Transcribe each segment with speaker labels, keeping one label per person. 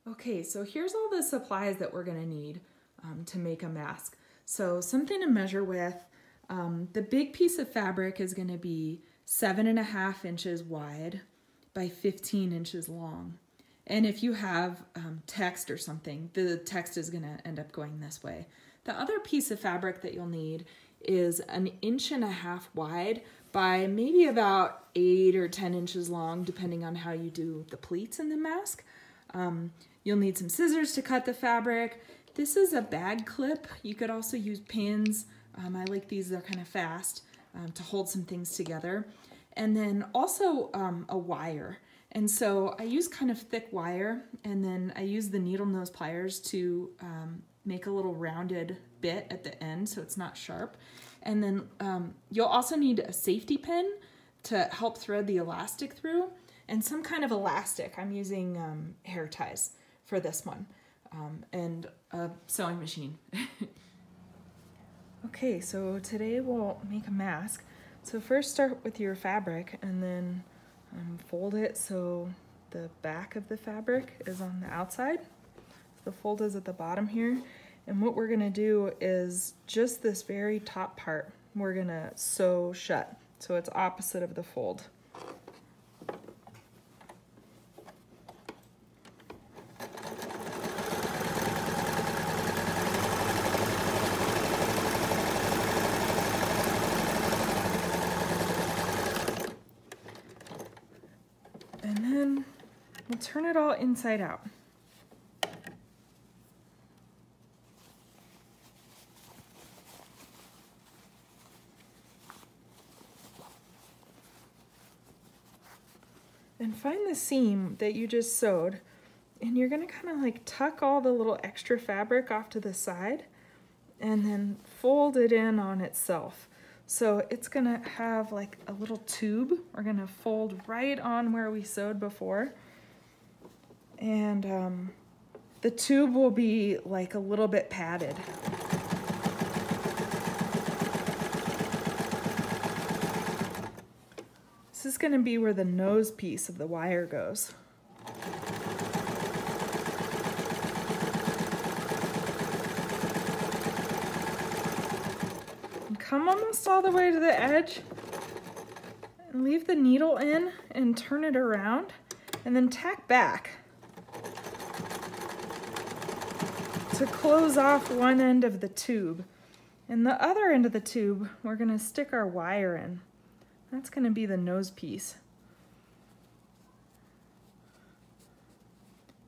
Speaker 1: Okay, so here's all the supplies that we're gonna need to make a mask. So something to measure with, the big piece of fabric is gonna be 7.5 inches wide by 15 inches long. And if you have text or something, the text is gonna end up going this way. The other piece of fabric that you'll need is 1.5 inches wide by maybe about 8 or 10 inches long, depending on how you do the pleats in the mask. You'll need some scissors to cut the fabric. This is a bag clip. You could also use pins. I like these, they're kind of fast to hold some things together. And then also a wire. And so I use kind of thick wire, and then I use the needle nose pliers to make a little rounded bit at the end so it's not sharp. And then you'll also need a safety pin to help thread the elastic through, and some kind of elastic. I'm using hair ties for this one, and a sewing machine. Okay, so today we'll make a mask. So first start with your fabric and then fold it so the back of the fabric is on the outside. The fold is at the bottom here. And what we're gonna do is just this very top part, we're gonna sew shut. So it's opposite of the fold. And then we'll turn it all inside out. And find the seam that you just sewed, and you're gonna kind of like tuck all the little extra fabric off to the side and then fold it in on itself. So it's gonna have like a little tube. We're gonna fold right on where we sewed before. And the tube will be like a little bit padded. This is gonna be where the nose piece of the wire goes. Come almost all the way to the edge and leave the needle in and turn it around and then tack back to close off one end of the tube. And the other end of the tube, we're gonna stick our wire in. That's gonna be the nose piece.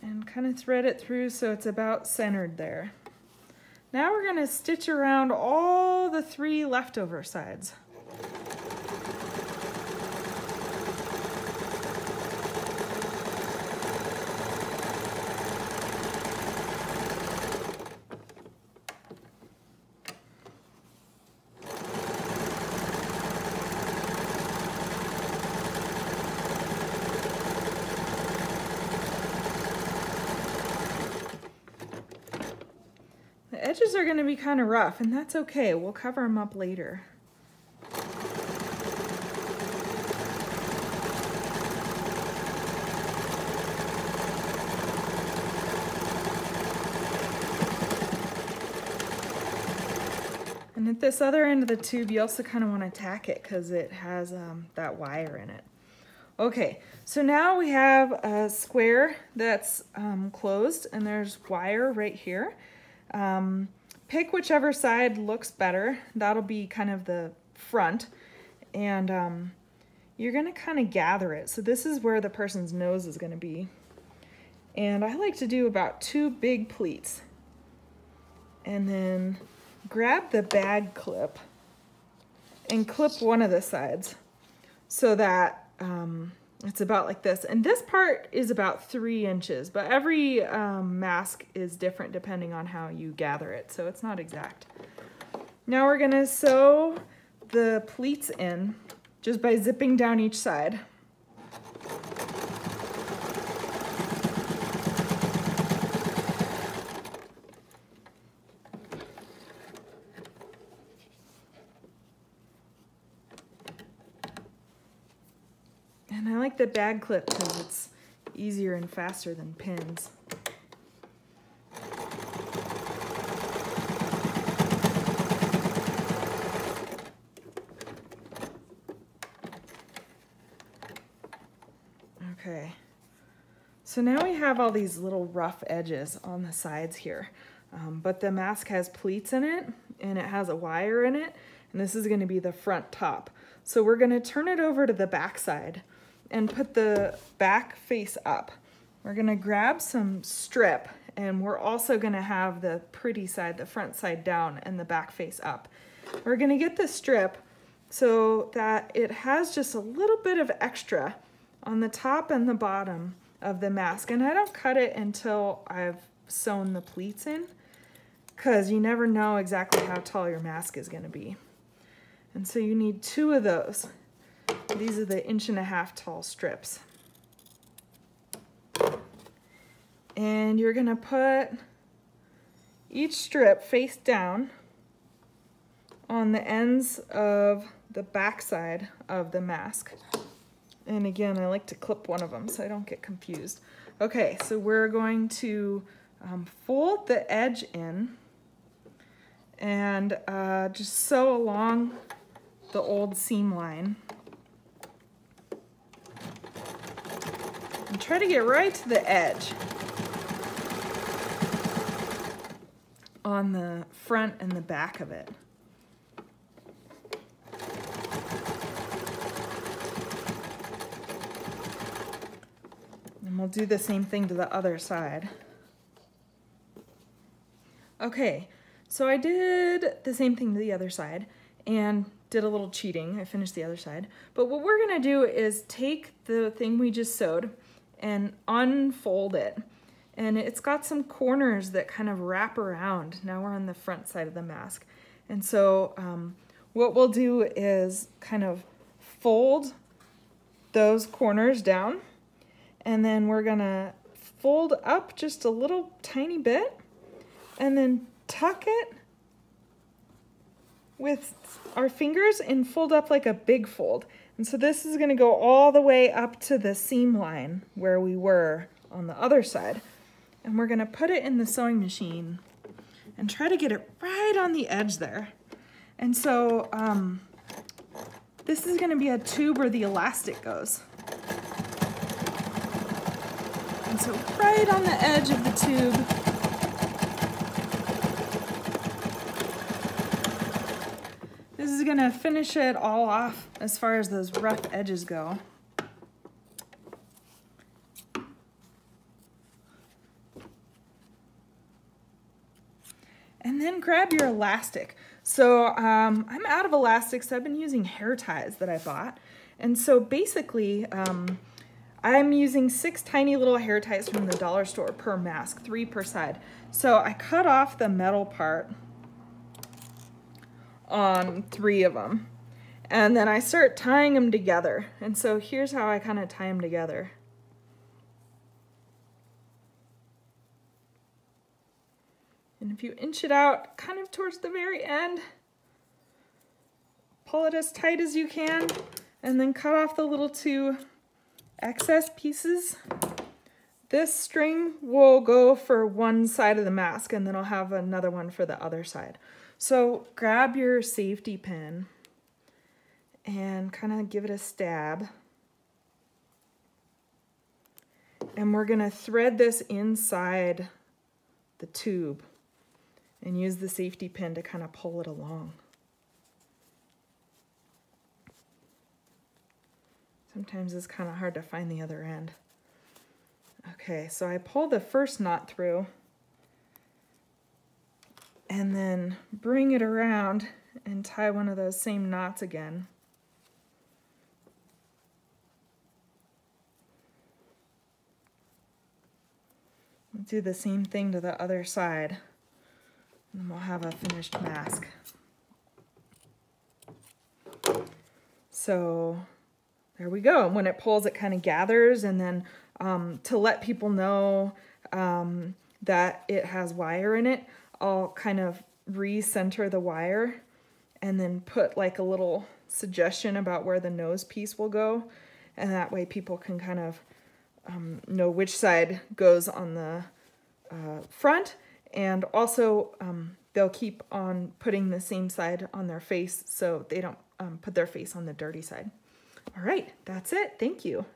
Speaker 1: And kind of thread it through so it's about centered there. Now we're gonna stitch around all the 3 leftover sides. The edges are going to be kind of rough, and that's okay. We'll cover them up later. And at this other end of the tube, you also kind of want to tack it because it has that wire in it. Okay, so now we have a square that's closed, and there's wire right here. Pick whichever side looks better. That'll be kind of the front, and you're gonna kind of gather it. So this is where the person's nose is gonna be. And I like to do about 2 big pleats. And then grab the bag clip and clip one of the sides so that it's about like this. And this part is about 3 inches, but every mask is different depending on how you gather it, so it's not exact. Now we're gonna sew the pleats in just by zipping down each side. And I like the bag clip because it's easier and faster than pins. Okay, so now we have all these little rough edges on the sides here, but the mask has pleats in it and it has a wire in it, and this is going to be the front top. So we're going to turn it over to the back side and put the back face up. We're going to grab some strip, and we're also going to have the pretty side, the front side down and the back face up. We're going to get the strip so that it has just a little bit of extra on the top and the bottom of the mask. And I don't cut it until I've sewn the pleats in, because you never know exactly how tall your mask is going to be. And so you need 2 of those. These are the 1.5-inch tall strips. And you're going to put each strip face down on the ends of the back side of the mask. And again, I like to clip one of them so I don't get confused. Okay, so we're going to fold the edge in and just sew along the old seam line. And try to get right to the edge on the front and the back of it. And we'll do the same thing to the other side. Okay, so I did the same thing to the other side and did a little cheating. I finished the other side. But what we're gonna do is take the thing we just sewed and unfold it. And it's got some corners that kind of wrap around. Now we're on the front side of the mask. And so what we'll do is kind of fold those corners down, and then we're gonna fold up just a little tiny bit and then tuck it with our fingers and fold up like a big fold. And so this is gonna go all the way up to the seam line where we were on the other side. And we're gonna put it in the sewing machine and try to get it right on the edge there. And so this is gonna be a tube where the elastic goes. And so right on the edge of the tube, this is gonna finish it all off as far as those rough edges go. And then grab your elastic. So I'm out of elastics. I've been using hair ties that I bought. And so basically, I'm using 6 tiny little hair ties from the dollar store per mask, 3 per side. So I cut off the metal part on 3 of them. And then I start tying them together. And so here's how I kind of tie them together. And if you inch it out kind of towards the very end, pull it as tight as you can, and then cut off the little 2 excess pieces. This string will go for one side of the mask, and then I'll have another one for the other side. So grab your safety pin and kind of give it a stab. And we're gonna thread this inside the tube and use the safety pin to kind of pull it along. Sometimes it's kind of hard to find the other end. Okay, so I pull the first knot through and then bring it around and tie one of those same knots again. Do the same thing to the other side. And we'll have a finished mask. So there we go. And when it pulls, it kind of gathers. And then to let people know that it has wire in it, I'll kind of recenter the wire and then put like a little suggestion about where the nose piece will go. And that way people can kind of know which side goes on the front. And also, they'll keep on putting the same side on their face so they don't put their face on the dirty side. All right, that's it. Thank you.